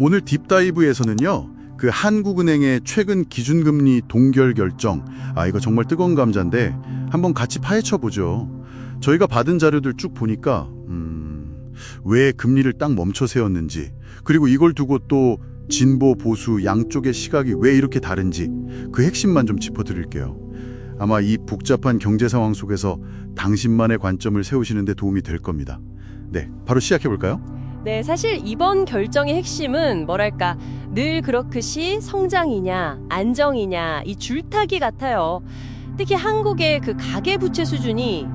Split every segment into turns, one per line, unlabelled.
오늘 딥다이브에서는요, 그 한국은행의 최근 기준금리 동결 결정, 이거 정말 뜨거운 감자인데 한번 같이 파헤쳐 보죠. 저희가 받은 자료들 쭉 보니까 왜 금리를 딱 멈춰 세웠는지, 그리고 이걸 두고 또 진보, 보수 양쪽의 시각이 왜 이렇게 다른지 그 핵심만 좀 짚어드릴게요. 아마 이 복잡한 경제 상황 속에서 당신만의 관점을 세우시는 데 도움이 될 겁니다. 네, 바로 시작해 볼까요?
네, 사실 이번 결정의 핵심은 뭐랄까 늘 그렇듯이 성장이냐 안정이냐 이 줄타기 같아요. 특히 한국의 그 가계부채 수준이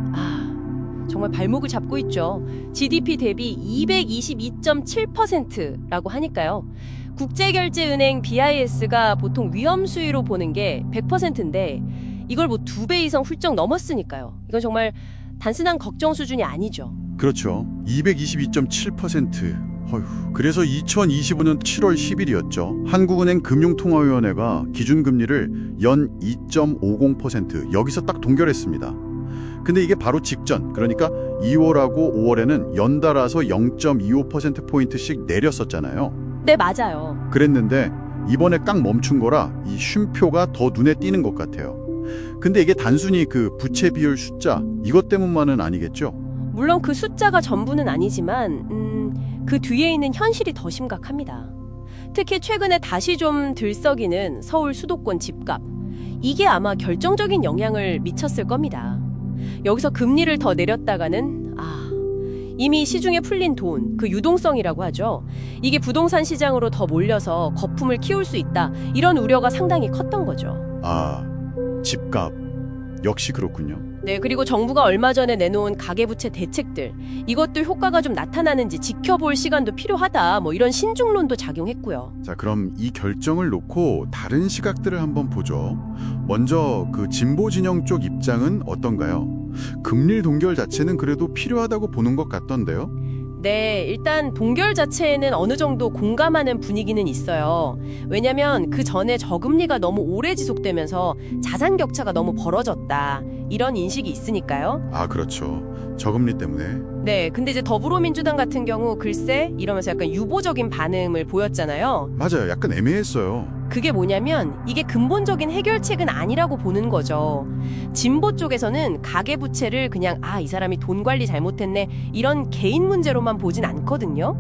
정말 발목을 잡고 있죠. GDP 대비 222.7%라고 하니까요. 국제결제은행 BIS가 보통 위험 수위로 보는 게 100%인데 이걸 뭐 2배 이상 훌쩍 넘었으니까요. 이건 정말 단순한 걱정 수준이 아니죠.
그렇죠. 222.7%. 그래서 2025년 7월 10일이었죠. 한국은행 금융통화위원회가 기준금리를 연 2.50% 여기서 딱 동결했습니다. 근데 이게 바로 직전, 그러니까 2월하고 5월에는 연달아서 0.25%포인트씩 내렸었잖아요.
네, 맞아요.
그랬는데 이번에 딱 멈춘 거라 이 쉼표가 더 눈에 띄는 것 같아요. 근데 이게 단순히 그 부채 비율 숫자 이것 때문만은 아니겠죠?
물론 그 숫자가 전부는 아니지만 그 뒤에 있는 현실이 더 심각합니다. 특히 최근에 다시 좀 들썩이는 서울 수도권 집값. 이게 아마 결정적인 영향을 미쳤을 겁니다. 여기서 금리를 더 내렸다가는 이미 시중에 풀린 돈, 그 유동성이라고 하죠. 이게 부동산 시장으로 더 몰려서 거품을 키울 수 있다. 이런 우려가 상당히 컸던 거죠.
집값. 역시 그렇군요.
네, 그리고 정부가 얼마 전에 내놓은 가계부채 대책들, 이것도 효과가 좀 나타나는지 지켜볼 시간도 필요하다. 이런 신중론도 작용했고요.
자, 그럼 이 결정을 놓고 다른 시각들을 한번 보죠. 먼저 그 진보 진영 쪽 입장은 어떤가요? 금리 동결 자체는 그래도 필요하다고 보는 것 같던데요.
네, 일단 동결 자체에는 어느 정도 공감하는 분위기는 있어요. 왜냐면 그 전에 저금리가 너무 오래 지속되면서 자산 격차가 너무 벌어졌다. 이런 인식이 있으니까요.
그렇죠. 저금리 때문에.
네, 근데 이제 더불어민주당 같은 경우 글쎄 이러면서 약간 유보적인 반응을 보였잖아요.
맞아요. 약간 애매했어요.
그게 뭐냐면 이게 근본적인 해결책은 아니라고 보는 거죠. 진보 쪽에서는 가계부채를 그냥 이 사람이 돈 관리 잘못했네 이런 개인 문제로만 보진 않거든요.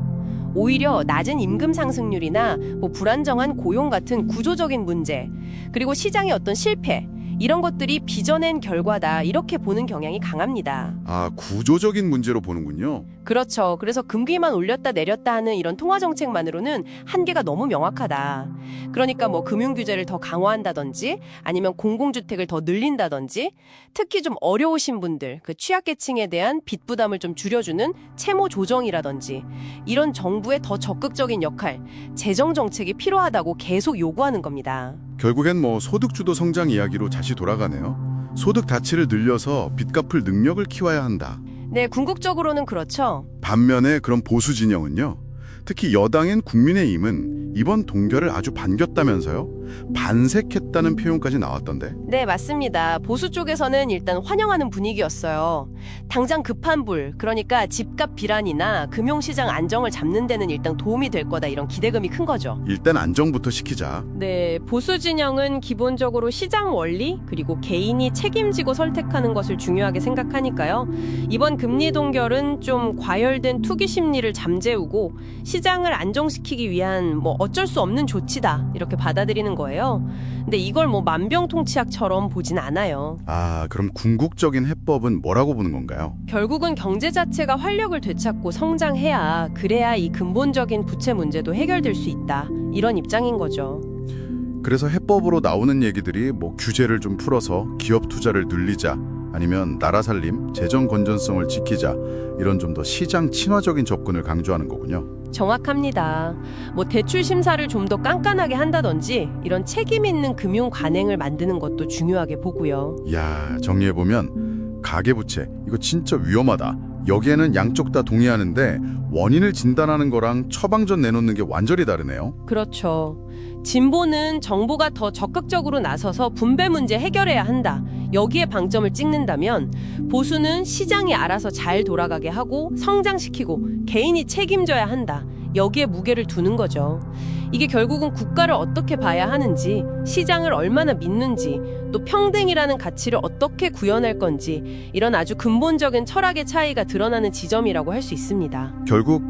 오히려 낮은 임금 상승률이나 불안정한 고용 같은 구조적인 문제, 그리고 시장의 어떤 실패, 이런 것들이 빚어낸 결과다 이렇게 보는 경향이 강합니다.
구조적인 문제로 보는군요.
그렇죠. 그래서 금리만 올렸다 내렸다 하는 이런 통화 정책만으로는 한계가 너무 명확하다. 그러니까 금융규제를 더 강화한다든지 아니면 공공주택을 더 늘린다든지 특히 좀 어려우신 분들, 그 취약계층에 대한 빚 부담을 좀 줄여주는 채무 조정이라든지 이런 정부의 더 적극적인 역할, 재정 정책이 필요하다고 계속 요구하는 겁니다.
결국엔 소득주도 성장 이야기로 다시 돌아가네요. 소득 가치를 늘려서 빚 갚을 능력을 키워야 한다.
네, 궁극적으로는 그렇죠.
반면에 그런 보수 진영은요. 특히 여당인 국민의힘은 이번 동결을 아주 반겼다면서요. 반색했다는 표현까지 나왔던데.
네, 맞습니다. 보수 쪽에서는 일단 환영하는 분위기였어요. 당장 급한 불, 그러니까 집값 비란이나 금융시장 안정을 잡는 데는 일단 도움이 될 거다 이런 기대감이 큰 거죠.
일단 안정부터 시키자.
네, 보수 진영은 기본적으로 시장 원리 그리고 개인이 책임지고 선택하는 것을 중요하게 생각하니까요. 이번 금리 동결은 좀 과열된 투기 심리를 잠재우고 시장을 안정시키기 위한 어쩔 수 없는 조치다 이렇게 받아들이는 거예요. 근데 이걸 만병통치약처럼 보진 않아요.
그럼 궁극적인 해법은 뭐라고 보는 건가요?
결국은 경제 자체가 활력을 되찾고 성장해야 그래야 이 근본적인 부채 문제도 해결될 수 있다. 이런 입장인 거죠.
그래서 해법으로 나오는 얘기들이 규제를 좀 풀어서 기업 투자를 늘리자, 아니면 나라 살림, 재정 건전성을 지키자, 이런 좀 더 시장 친화적인 접근을 강조하는 거군요.
정확합니다. 대출 심사를 좀 더 깐깐하게 한다든지 이런 책임 있는 금융 관행을 만드는 것도 중요하게 보고요.
정리해보면 가계부채 이거 진짜 위험하다. 여기에는 양쪽 다 동의하는데 원인을 진단하는 거랑 처방전 내놓는 게 완전히 다르네요.
그렇죠. 진보는 정부가 더 적극적으로 나서서 분배 문제 해결해야 한다. 여기에 방점을 찍는다면 보수는 시장이 알아서 잘 돌아가게 하고 성장시키고 개인이 책임져야 한다. 여기에 무게를 두는 거죠. 이게 결국은 국가를 어떻게 봐야 하는지, 시장을 얼마나 믿는지, 또 평등이라는 가치를 어떻게 구현할 건지, 이런 아주 근본적인 철학의 차이가 드러나는 지점이라고 할 수 있습니다.
결국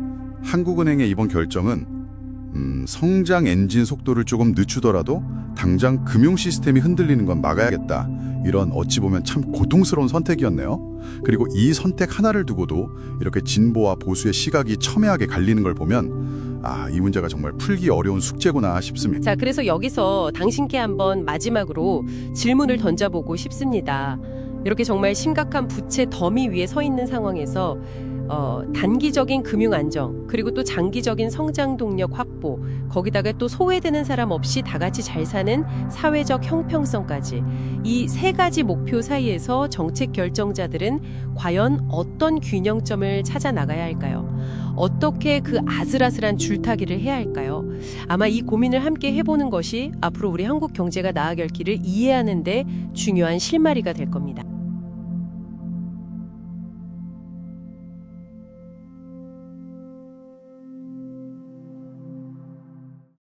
한국은행의 이번 결정은 성장 엔진 속도를 조금 늦추더라도 당장 금융 시스템이 흔들리는 건 막아야겠다. 이런 어찌 보면 참 고통스러운 선택이었네요. 그리고 이 선택 하나를 두고도 이렇게 진보와 보수의 시각이 첨예하게 갈리는 걸 보면 이 문제가 정말 풀기 어려운 숙제구나 싶습니다.
자, 그래서 여기서 당신께 한번 마지막으로 질문을 던져보고 싶습니다. 이렇게 정말 심각한 부채 더미 위에 서 있는 상황에서 단기적인 금융 안정, 그리고 또 장기적인 성장 동력 확보, 거기다가 또 소외되는 사람 없이 다 같이 잘 사는 사회적 형평성까지, 이 세 가지 목표 사이에서 정책 결정자들은 과연 어떤 균형점을 찾아 나가야 할까요? 어떻게 그 아슬아슬한 줄타기를 해야 할까요? 아마 이 고민을 함께 해보는 것이 앞으로 우리 한국 경제가 나아갈 길을 이해하는 데 중요한 실마리가 될 겁니다.